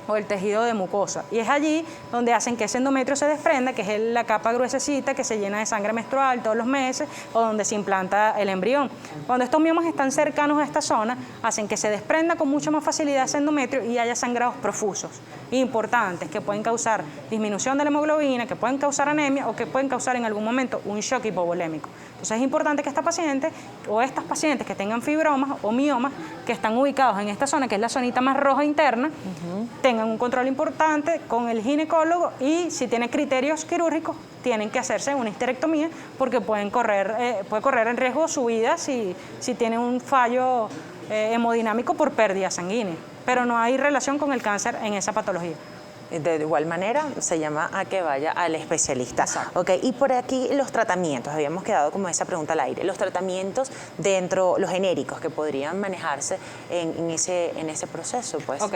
o el tejido de mucosa, y es allí donde hacen que ese endometrio se desprenda, que es la capa gruesecita que se llena de sangre menstrual todos los meses o donde se implanta el embrión. Cuando estos miomas están cercanos a esta zona, hacen que se desprenda con mucha más facilidad ese endometrio y haya sangrados profusos, importantes, que pueden causar disminución de la hemoglobina, que pueden causar anemia o que pueden causar en algún momento un shock hipovolémico. Entonces es importante que esta paciente o estas pacientes que tengan fibromas o miomas que están ubicados en esta zona, que es la zonita más roja interna, tengan un control importante con el ginecólogo, y si tiene criterios quirúrgicos tienen que hacerse una histerectomía porque puede correr en riesgo su vida si tiene un fallo hemodinámico por pérdida sanguínea, pero no hay relación con el cáncer en esa patología. De igual manera, se llama a que vaya al especialista. Exacto. Okay, y por aquí los tratamientos, habíamos quedado como esa pregunta al aire, los tratamientos dentro, los genéricos que podrían manejarse en ese proceso, pues. Ok,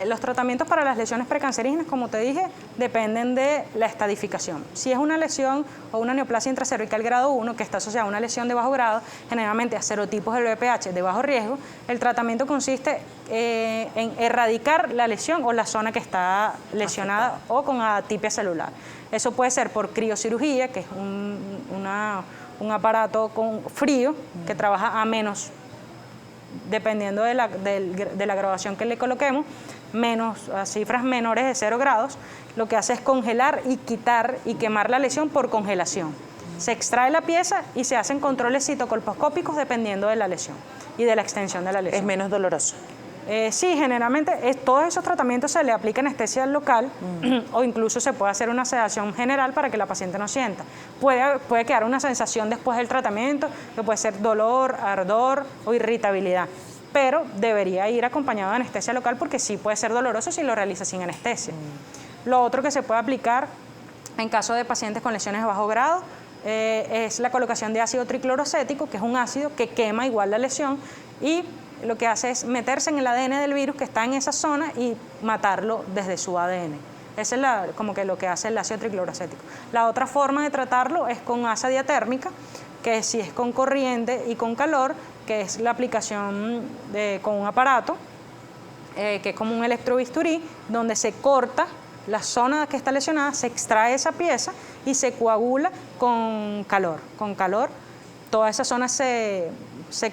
los tratamientos para las lesiones precancerígenas, como te dije, dependen de la estadificación. Si es una lesión o una neoplasia intracervical grado 1 que está asociada a una lesión de bajo grado, generalmente a serotipos del BPH de bajo riesgo, el tratamiento consiste en erradicar la lesión o la zona que está lesionada o con atipia celular. Eso puede ser por criocirugía, que es un aparato con frío que trabaja a menos, dependiendo de la graduación que le coloquemos. a cifras menores de 0 grados, lo que hace es congelar y quitar y quemar la lesión por congelación. Se extrae la pieza y se hacen controles citocolposcópicos dependiendo de la lesión y de la extensión de la lesión. ¿Es menos doloroso? Sí, generalmente todos esos tratamientos se le aplica anestesia local o incluso se puede hacer una sedación general para que la paciente no sienta. Puede quedar una sensación después del tratamiento que puede ser dolor, ardor o irritabilidad, pero debería ir acompañado de anestesia local porque sí puede ser doloroso si lo realiza sin anestesia. Lo otro que se puede aplicar en caso de pacientes con lesiones de bajo grado es la colocación de ácido triclorocético, que es un ácido que quema igual la lesión y lo que hace es meterse en el ADN del virus que está en esa zona y matarlo desde su ADN. Ese es como que lo que hace el ácido triclorocético. La otra forma de tratarlo es con asa diatérmica, que si es con corriente y con calor, que es la aplicación con un aparato, que es como un electrobisturí, donde se corta la zona que está lesionada, se extrae esa pieza y se coagula con calor. Con calor, toda esa zona se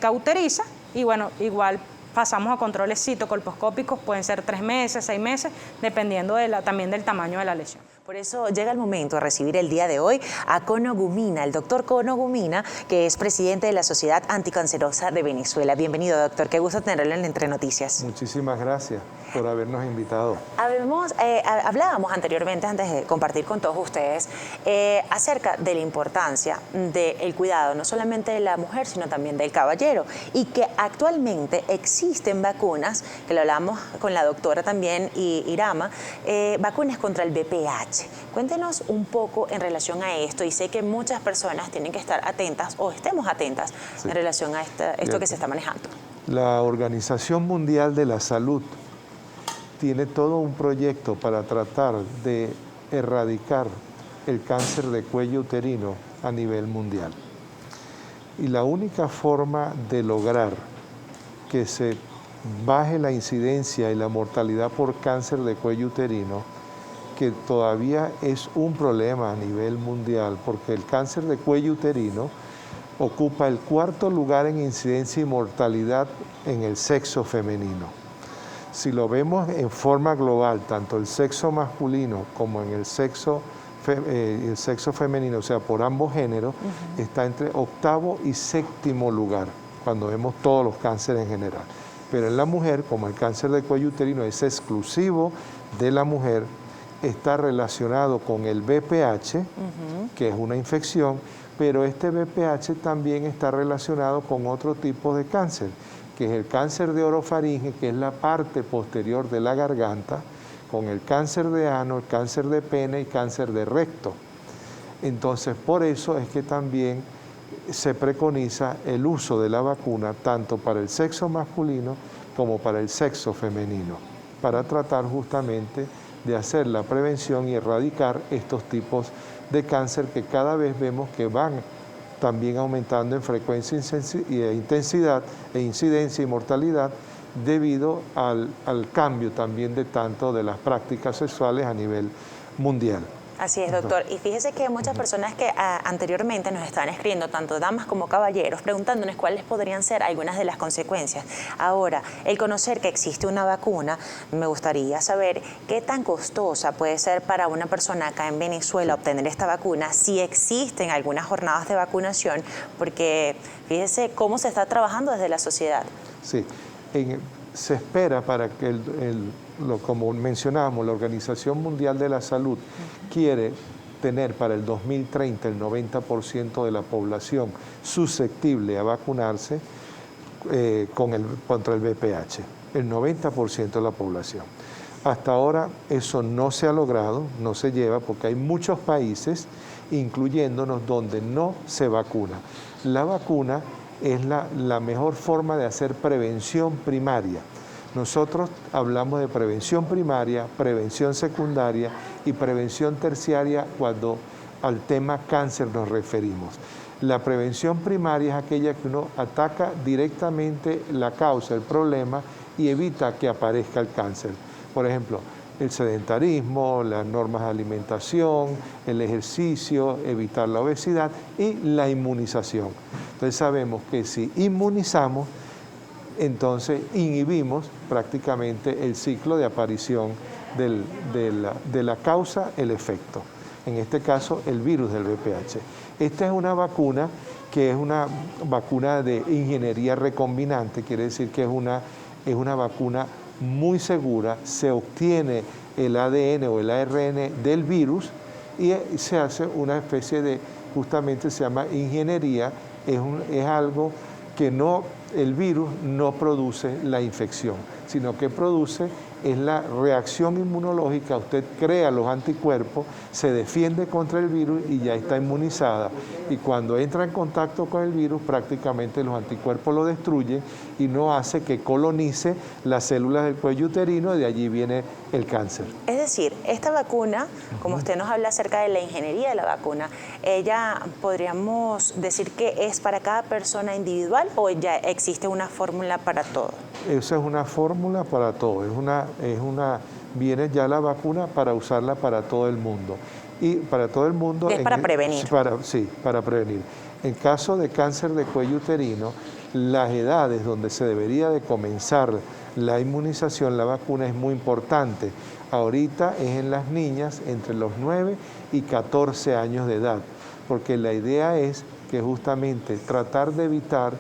cauteriza y bueno, igual pasamos a controles citocolposcópicos, pueden ser 3 meses, 6 meses, dependiendo también del tamaño de la lesión. Por eso llega el momento de recibir el día de hoy a Cono Gumina, el doctor Cono Gumina, que es presidente de la Sociedad Anticancerosa de Venezuela. Bienvenido, doctor. Qué gusto tenerlo en Entre Noticias. Muchísimas gracias por habernos invitado. Hablábamos anteriormente, antes de compartir con todos ustedes, acerca de la importancia del cuidado, no solamente de la mujer, sino también del caballero, y que actualmente existen vacunas, que lo hablamos con la doctora también, Irama, vacunas contra el VPH. Cuéntenos un poco en relación a esto, y sé que muchas personas tienen que estar atentas, o estemos atentas, en relación a esto que se está manejando. La Organización Mundial de la Salud tiene todo un proyecto para tratar de erradicar el cáncer de cuello uterino a nivel mundial. Y la única forma de lograr que se baje la incidencia y la mortalidad por cáncer de cuello uterino, que todavía es un problema a nivel mundial, porque el cáncer de cuello uterino ocupa el 4º lugar en incidencia y mortalidad en el sexo femenino. Si lo vemos en forma global, tanto el sexo masculino como en el sexo femenino, o sea, por ambos géneros, está entre 8º y 7º lugar, cuando vemos todos los cánceres en general. Pero en la mujer, como el cáncer de cuello uterino es exclusivo de la mujer, está relacionado con el VPH, que es una infección, pero este VPH también está relacionado con otro tipo de cáncer, que es el cáncer de orofaringe, que es la parte posterior de la garganta, con el cáncer de ano, el cáncer de pene y cáncer de recto. Entonces, por eso es que también se preconiza el uso de la vacuna tanto para el sexo masculino como para el sexo femenino, para tratar justamente de hacer la prevención y erradicar estos tipos de cáncer que cada vez vemos que van también aumentando en frecuencia e intensidad e incidencia y mortalidad debido al cambio también de tanto de las prácticas sexuales a nivel mundial. Así es, doctor. Y fíjese que muchas personas que anteriormente nos estaban escribiendo, tanto damas como caballeros, preguntándonos cuáles podrían ser algunas de las consecuencias. Ahora, el conocer que existe una vacuna, me gustaría saber qué tan costosa puede ser para una persona acá en Venezuela obtener esta vacuna, si existen algunas jornadas de vacunación, porque fíjese cómo se está trabajando desde la sociedad. Sí, se espera para que como mencionábamos, la Organización Mundial de la Salud quiere tener para el 2030 el 90% de la población susceptible a vacunarse contra el VPH, el 90% de la población. Hasta ahora eso no se ha logrado, no se lleva, porque hay muchos países, incluyéndonos, donde no se vacuna. La vacuna es la mejor forma de hacer prevención primaria. Nosotros hablamos de prevención primaria, prevención secundaria y prevención terciaria cuando al tema cáncer nos referimos. La prevención primaria es aquella que uno ataca directamente la causa, el problema, y evita que aparezca el cáncer. Por ejemplo, el sedentarismo, las normas de alimentación, el ejercicio, evitar la obesidad y la inmunización. Entonces sabemos que si inmunizamos, entonces inhibimos prácticamente el ciclo de aparición de la causa, el efecto. En este caso, el virus del VPH. Esta es una vacuna que es una vacuna de ingeniería recombinante, quiere decir que es una vacuna muy segura, se obtiene el ADN o el ARN del virus y se hace una especie de, justamente se llama ingeniería, es algo que el virus no produce la infección, sino que produce es la reacción inmunológica. Usted crea los anticuerpos, se defiende contra el virus y ya está inmunizada. Y cuando entra en contacto con el virus, prácticamente los anticuerpos lo destruyen y no hace que colonice las células del cuello uterino, y de allí viene el cáncer. Es decir, esta vacuna, como usted nos habla acerca de la ingeniería de la vacuna, ¿ella podríamos decir que es para cada persona individual o ya existe una fórmula para todo? Esa es una fórmula para todo, viene ya la vacuna para usarla para todo el mundo. Y para todo el mundo... Es para prevenir. Sí, para prevenir. En caso de cáncer de cuello uterino, las edades donde se debería de comenzar la inmunización, la vacuna es muy importante. Ahorita es en las niñas entre los 9 y 14 años de edad, porque la idea es que justamente tratar de evitar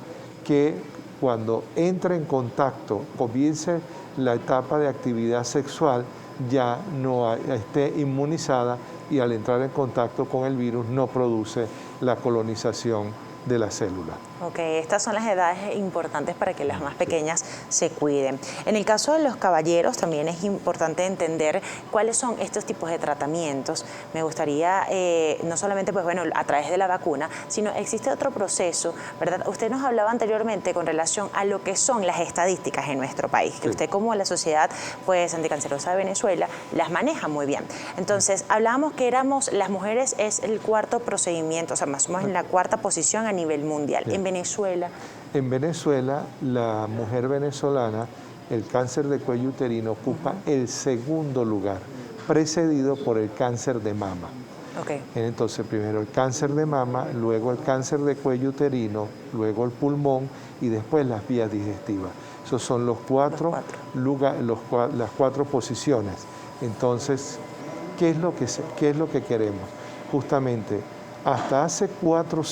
que cuando entre en contacto, comience la etapa de actividad sexual, ya no esté inmunizada y al entrar en contacto con el virus no produce la colonización de la célula. Ok, estas son las edades importantes para que las más pequeñas se cuiden. En el caso de los caballeros también es importante entender cuáles son estos tipos de tratamientos. Me gustaría, no solamente pues bueno, a través de la vacuna, sino existe otro proceso, ¿verdad? Usted nos hablaba anteriormente con relación a lo que son las estadísticas en nuestro país, que usted como la Sociedad pues Anticancerosa de Venezuela las maneja muy bien. Entonces, hablábamos que las mujeres es el cuarto procedimiento, o sea, más o menos en la cuarta posición a nivel mundial. En Venezuela. En Venezuela, la mujer venezolana, el cáncer de cuello uterino ocupa el segundo lugar, precedido por el cáncer de mama. Okay. Entonces, primero el cáncer de mama, luego el cáncer de cuello uterino, luego el pulmón y después las vías digestivas. Esos son las cuatro posiciones. Entonces, ¿qué es lo que queremos? Justamente, hasta hace 4 o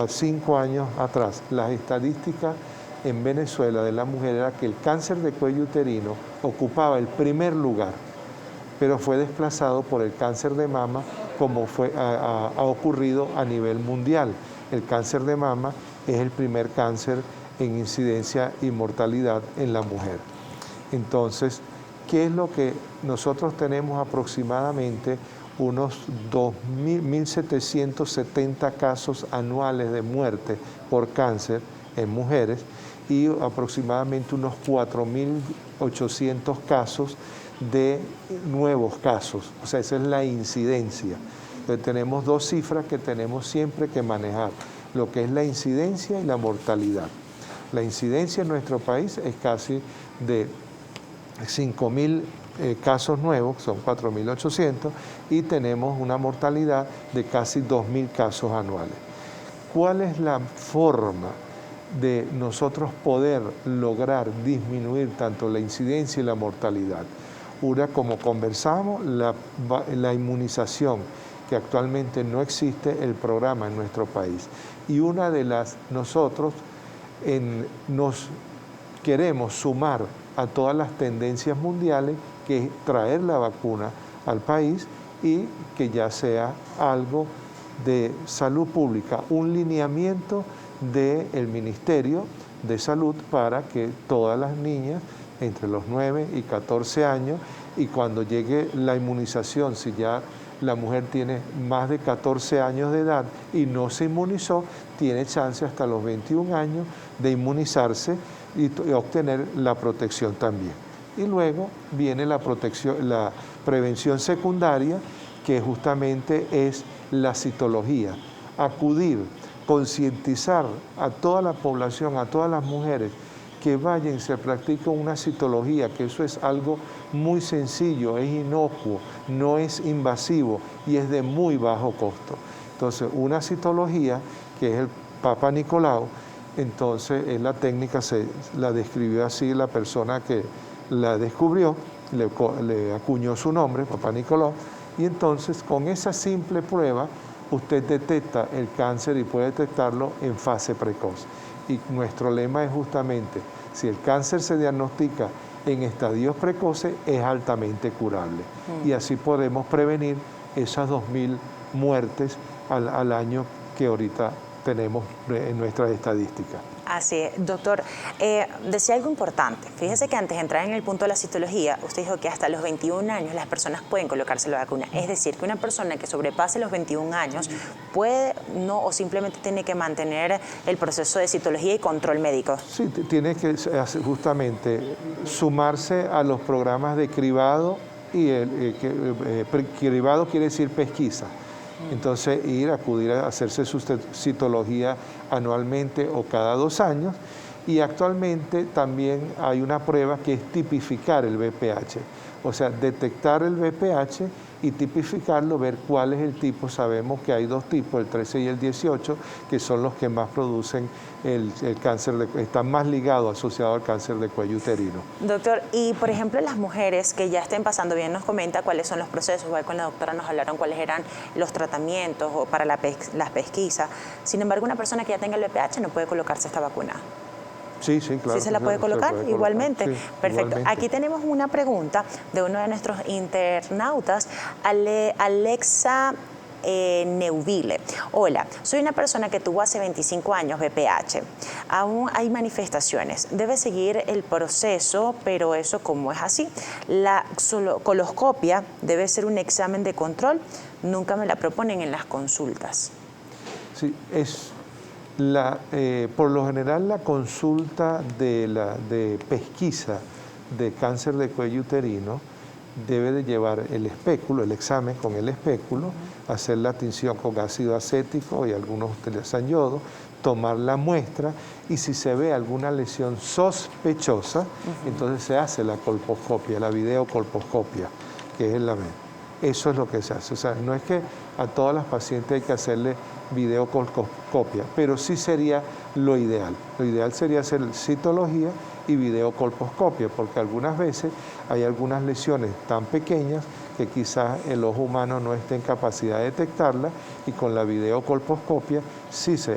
5 años atrás, las estadísticas en Venezuela de la mujer era que el cáncer de cuello uterino ocupaba el primer lugar, pero fue desplazado por el cáncer de mama, como ha ocurrido a nivel mundial. El cáncer de mama es el primer cáncer en incidencia y mortalidad en la mujer. Entonces, ¿qué es lo que nosotros tenemos aproximadamente? Unos 1.770 casos anuales de muerte por cáncer en mujeres y aproximadamente unos 4.800 casos de nuevos casos. O sea, esa es la incidencia. Entonces, tenemos dos cifras que tenemos siempre que manejar, lo que es la incidencia y la mortalidad. La incidencia en nuestro país es casi de 5.000 casos nuevos, son 4.800, y tenemos una mortalidad de casi 2.000 casos anuales. ¿Cuál es la forma de nosotros poder lograr disminuir tanto la incidencia y la mortalidad? Una, como conversamos, la inmunización, que actualmente no existe el programa en nuestro país. Y una de las, nosotros nos queremos sumar a todas las tendencias mundiales, que es traer la vacuna al país y que ya sea algo de salud pública, un lineamiento del Ministerio de Salud para que todas las niñas entre los 9 y 14 años, y cuando llegue la inmunización, si ya la mujer tiene más de 14 años de edad y no se inmunizó, tiene chance hasta los 21 años de inmunizarse y obtener la protección también. Y luego viene la prevención secundaria, que justamente es la citología. Acudir, concientizar a toda la población, a todas las mujeres, que vayan y se practique una citología, que eso es algo muy sencillo, es inocuo, no es invasivo y es de muy bajo costo. Entonces, una citología, que es el Papa Nicolau, Entonces, la técnica la describió así la persona que la descubrió, le acuñó su nombre, Papá Nicolau, y entonces con esa simple prueba usted detecta el cáncer y puede detectarlo en fase precoz. Y nuestro lema es justamente, si el cáncer se diagnostica en estadios precoces, es altamente curable. Y así podemos prevenir esas 2.000 muertes al año que ahorita tenemos en nuestras estadísticas. Así es, doctor. Decía algo importante. Fíjese que antes de entrar en el punto de la citología, usted dijo que hasta los 21 años las personas pueden colocarse la vacuna. Es decir, que una persona que sobrepase los 21 años puede no o simplemente tiene que mantener el proceso de citología y control médico. Sí, tiene que justamente sumarse a los programas de cribado y cribado quiere decir pesquisa. Entonces, acudir a hacerse su citología anualmente o cada 2 años. Y actualmente también hay una prueba que es tipificar el VPH. O sea, detectar el VPH y tipificarlo, ver cuál es el tipo. Sabemos que hay 2 tipos, el 13 y el 18, que son los que más producen el cáncer, están más ligados, asociados al cáncer de cuello uterino. Doctor, y por ejemplo las mujeres que ya estén pasando, bien nos comenta cuáles son los procesos, igual con la doctora nos hablaron cuáles eran los tratamientos o para las pesquisas. Sin embargo, una persona que ya tenga el VPH no puede colocarse esta vacuna. Sí, claro. ¿Sí se la puede colocar? Igualmente. Sí, perfecto. Igualmente. Aquí tenemos una pregunta de uno de nuestros internautas, Alexa Neuville. Hola, soy una persona que tuvo hace 25 años VPH. Aún hay manifestaciones. Debe seguir el proceso, pero eso como es así. La coloscopia debe ser un examen de control. Nunca me la proponen en las consultas. Sí, por lo general la consulta de pesquisa de cáncer de cuello uterino debe de llevar el espéculo, el examen con el espéculo, hacer la tinción con ácido acético y algunos utilizan yodo, tomar la muestra y si se ve alguna lesión sospechosa, entonces se hace la colposcopia, la videocolposcopia, que es eso es lo que se hace. O sea, no es que a todas las pacientes hay que hacerle videocolposcopia, pero sí sería lo ideal. Lo ideal sería hacer citología y videocolposcopia, porque algunas veces hay algunas lesiones tan pequeñas que quizás el ojo humano no esté en capacidad de detectarla y con la videocolposcopia sí se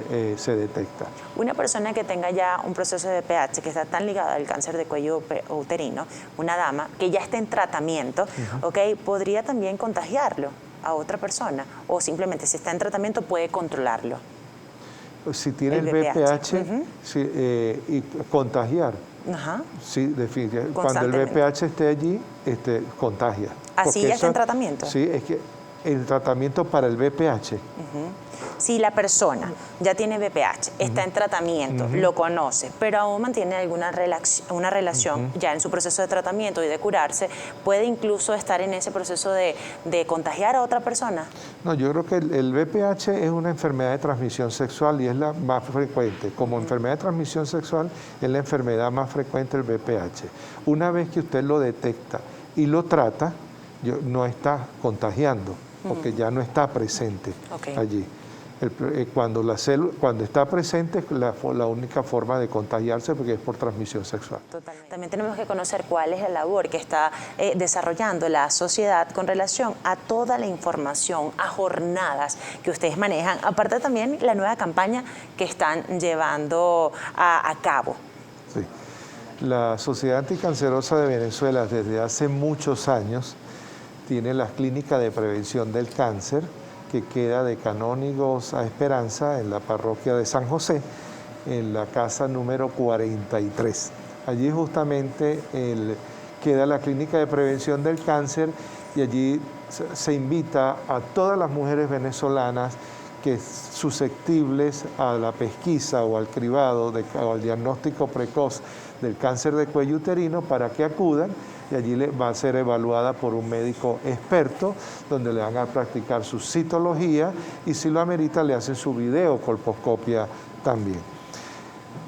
detecta. Una persona que tenga ya un proceso de VPH que está tan ligado al cáncer de cuello uterino, una dama que ya esté en tratamiento, ¿podría también contagiarlo a otra persona? O simplemente si está en tratamiento puede controlarlo. Si tiene el VPH y contagiar. Sí, definitivamente. Cuando el VPH esté allí, contagia. ¿Así ya está en tratamiento? Sí, es que el tratamiento para el VPH. Si la persona ya tiene VPH, está en tratamiento, lo conoce, pero aún mantiene alguna una relación ya en su proceso de tratamiento y de curarse, ¿puede incluso estar en ese proceso de contagiar a otra persona? No, yo creo que el VPH es una enfermedad de transmisión sexual y es la más frecuente. Como enfermedad de transmisión sexual es la enfermedad más frecuente el VPH. Una vez que usted lo detecta y lo trata, no está contagiando, porque ya no está presente allí. Cuando está presente es la única forma de contagiarse porque es por transmisión sexual. Totalmente. También tenemos que conocer cuál es la labor que está desarrollando la sociedad con relación a toda la información, a jornadas que ustedes manejan, aparte también la nueva campaña que están llevando a cabo. Sí. La Sociedad Anticancerosa de Venezuela desde hace muchos años tiene la Clínica de Prevención del Cáncer, que queda de Canónigos a Esperanza, en la parroquia de San José, en la casa número 43. Allí justamente queda la Clínica de Prevención del Cáncer y allí se invita a todas las mujeres venezolanas que susceptibles a la pesquisa o al cribado o al diagnóstico precoz del cáncer de cuello uterino para que acudan y allí va a ser evaluada por un médico experto donde le van a practicar su citología y si lo amerita le hacen su videocolposcopia también.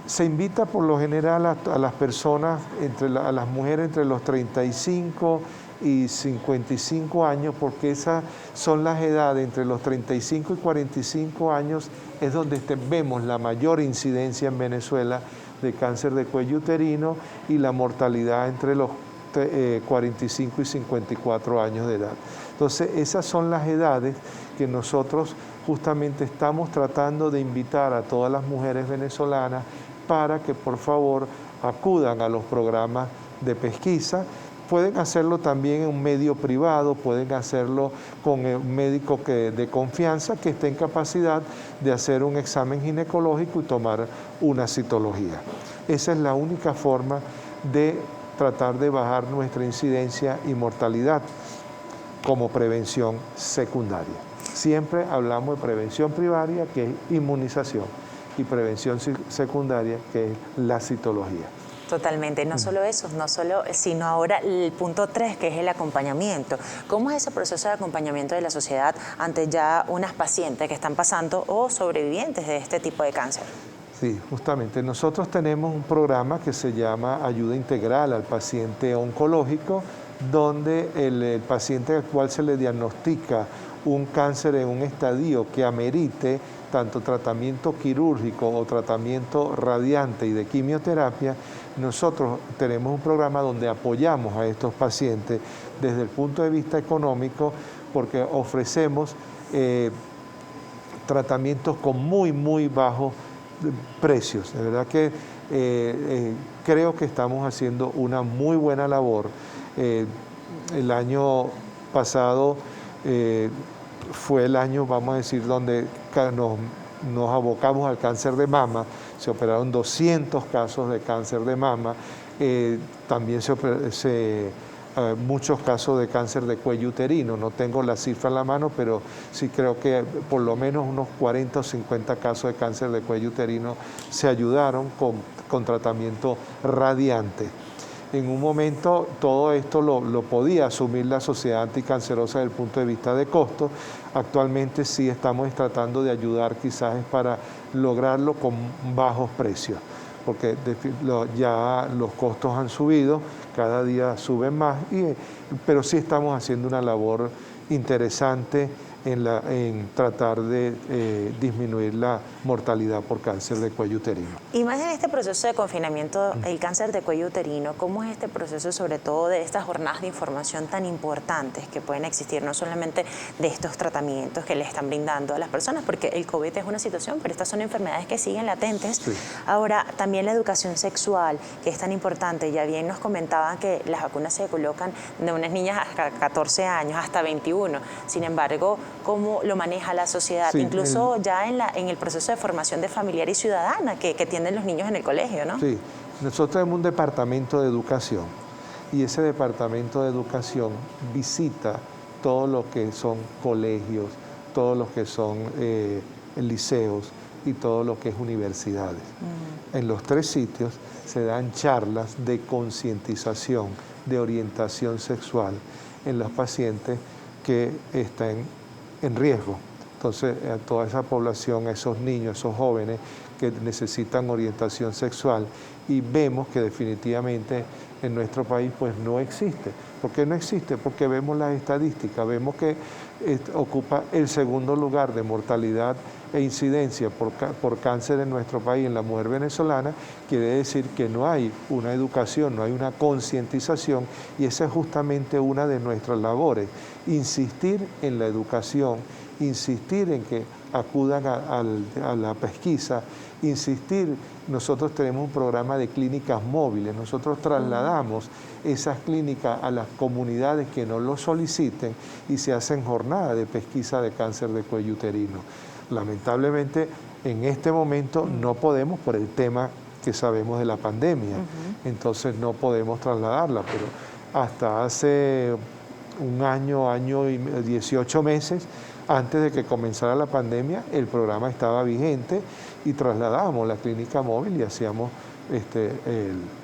Se invita por lo general a las personas, a las mujeres entre los 35 y 55 años, porque esas son las edades, entre los 35 y 45 años es donde vemos la mayor incidencia en Venezuela de cáncer de cuello uterino y la mortalidad entre los 45 y 54 años de edad. Entonces, esas son las edades que nosotros justamente estamos tratando de invitar a todas las mujeres venezolanas para que por favor acudan a los programas de pesquisa. Pueden hacerlo también en un medio privado, pueden hacerlo con un médico de confianza que esté en capacidad de hacer un examen ginecológico y tomar una citología. Esa es la única forma de tratar de bajar nuestra incidencia y mortalidad como prevención secundaria. Siempre hablamos de prevención primaria, que es inmunización, y prevención secundaria, que es la citología. Totalmente, no solo eso, sino ahora el punto 3, que es el acompañamiento. ¿Cómo es ese proceso de acompañamiento de la sociedad ante ya unas pacientes que están pasando o sobrevivientes de este tipo de cáncer? Sí, justamente. Nosotros tenemos un programa que se llama Ayuda Integral al Paciente Oncológico, donde el paciente al cual se le diagnostica un cáncer en un estadio que amerite tanto tratamiento quirúrgico o tratamiento radiante y de quimioterapia, nosotros tenemos un programa donde apoyamos a estos pacientes desde el punto de vista económico, porque ofrecemos tratamientos con muy bajos precios. De verdad que creo que estamos haciendo una muy buena labor. El año pasado fue el año, vamos a decir, donde nos abocamos al cáncer de mama. Se operaron 200 casos de cáncer de mama. También muchos casos de cáncer de cuello uterino. No tengo la cifra en la mano, pero sí creo que por lo menos unos 40 o 50 casos de cáncer de cuello uterino se ayudaron con tratamiento radiante. En un momento todo esto lo podía asumir la Sociedad Anticancerosa desde el punto de vista de costo. Actualmente sí estamos tratando de ayudar quizás para lograrlo con bajos precios, porque ya los costos han subido, cada día suben más, pero sí estamos haciendo una labor interesante en tratar de disminuir la mortalidad por cáncer de cuello uterino. Y más en este proceso de confinamiento, el cáncer de cuello uterino, ¿cómo es este proceso, sobre todo de estas jornadas de información tan importantes que pueden existir, no solamente de estos tratamientos que le están brindando a las personas, porque el COVID es una situación, pero estas son enfermedades que siguen latentes? Sí. Ahora, también la educación sexual, que es tan importante. Ya bien nos comentaban que las vacunas se colocan de unas niñas hasta 14 años, hasta 21. Sin embargo, ¿cómo lo maneja la sociedad? Sí, incluso ya en el proceso de formación de familiar y ciudadana que tienen los niños en el colegio, ¿no? Sí, nosotros tenemos un departamento de educación y ese departamento de educación visita todo lo que son colegios, todo lo que son liceos y todo lo que es universidades. En los 3 sitios se dan charlas de concientización, de orientación sexual en los pacientes que están en riesgo. Entonces, a toda esa población, a esos niños, esos jóvenes que necesitan orientación sexual, y vemos que definitivamente en nuestro país pues no existe. ¿Por qué no existe? Porque vemos las estadísticas, vemos que ocupa el segundo lugar de mortalidad e incidencia por cáncer en nuestro país, en la mujer venezolana. Quiere decir que no hay una educación, no hay una concientización, y esa es justamente una de nuestras labores, insistir en la educación, insistir en que acudan a la pesquisa, insistir. Nosotros tenemos un programa de clínicas móviles, nosotros trasladamos esas clínicas a las comunidades que nos lo soliciten y se hacen jornadas de pesquisa de cáncer de cuello uterino. Lamentablemente, en este momento no podemos por el tema que sabemos de la pandemia, entonces no podemos trasladarla, pero hasta hace un año y 18 meses, antes de que comenzara la pandemia, el programa estaba vigente y trasladábamos la clínica móvil y hacíamos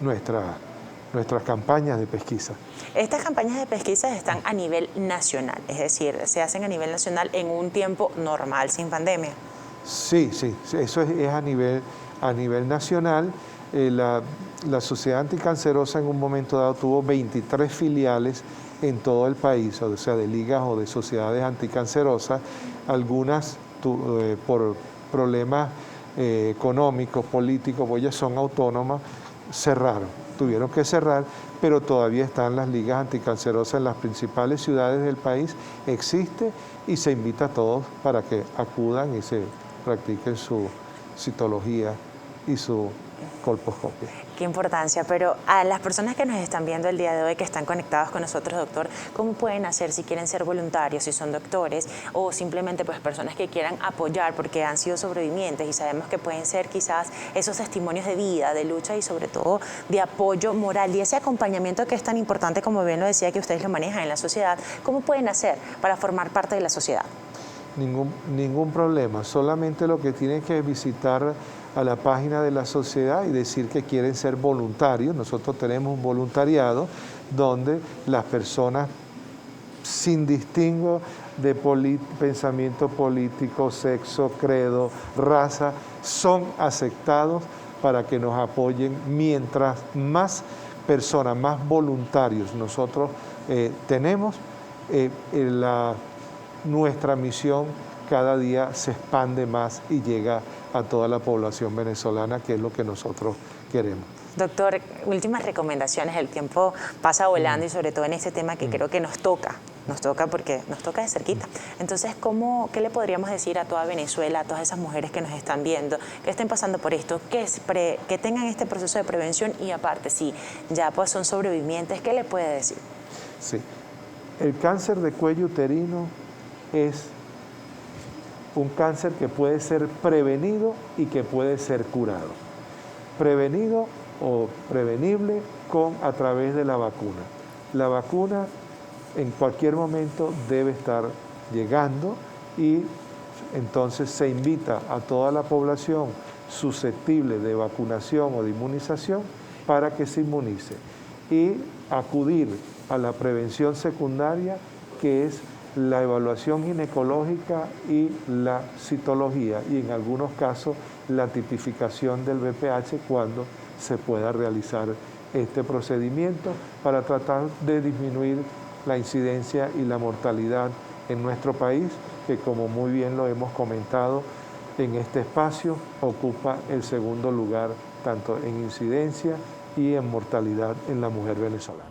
nuestras campañas de pesquisa. Estas campañas de pesquisa están a nivel nacional, es decir, se hacen a nivel nacional en un tiempo normal, sin pandemia. Sí, eso es a nivel nacional. La Sociedad Anticancerosa en un momento dado tuvo 23 filiales en todo el país, o sea, de ligas o de sociedades anticancerosas, algunas por problemas económicos, políticos, pues ellas son autónomas, cerraron, tuvieron que cerrar, pero todavía están las ligas anticancerosas en las principales ciudades del país, existe y se invita a todos para que acudan y se practiquen su citología y su colposcopia. Qué importancia, pero a las personas que nos están viendo el día de hoy, que están conectados con nosotros, doctor, ¿cómo pueden hacer si quieren ser voluntarios, si son doctores o simplemente pues personas que quieran apoyar porque han sido sobrevivientes y sabemos que pueden ser quizás esos testimonios de vida, de lucha y sobre todo de apoyo moral y ese acompañamiento que es tan importante, como bien lo decía, que ustedes lo manejan en la sociedad? ¿Cómo pueden hacer para formar parte de la sociedad? Ningún problema, solamente lo que tienen que visitar a la página de la sociedad y decir que quieren ser voluntarios. Nosotros tenemos un voluntariado donde las personas sin distingo de pensamiento político, sexo, credo, raza, son aceptados para que nos apoyen. Mientras más personas, más voluntarios nosotros tenemos, nuestra misión cada día se expande más y llega a toda la población venezolana, que es lo que nosotros queremos. Doctor, últimas recomendaciones, el tiempo pasa volando y sobre todo en este tema que creo que nos toca porque nos toca de cerquita. Entonces, ¿qué le podríamos decir a toda Venezuela, a todas esas mujeres que nos están viendo, que estén pasando por esto, que tengan este proceso de prevención y aparte, si ya pues son sobrevivientes, ¿qué le puede decir? Sí, el cáncer de cuello uterino es un cáncer que puede ser prevenido y que puede ser curado. Prevenido o prevenible a través de la vacuna. La vacuna en cualquier momento debe estar llegando y entonces se invita a toda la población susceptible de vacunación o de inmunización para que se inmunice y acudir a la prevención secundaria, que es la evaluación ginecológica y la citología, y en algunos casos la tipificación del VPH cuando se pueda realizar este procedimiento para tratar de disminuir la incidencia y la mortalidad en nuestro país, que como muy bien lo hemos comentado en este espacio, ocupa el segundo lugar tanto en incidencia y en mortalidad en la mujer venezolana.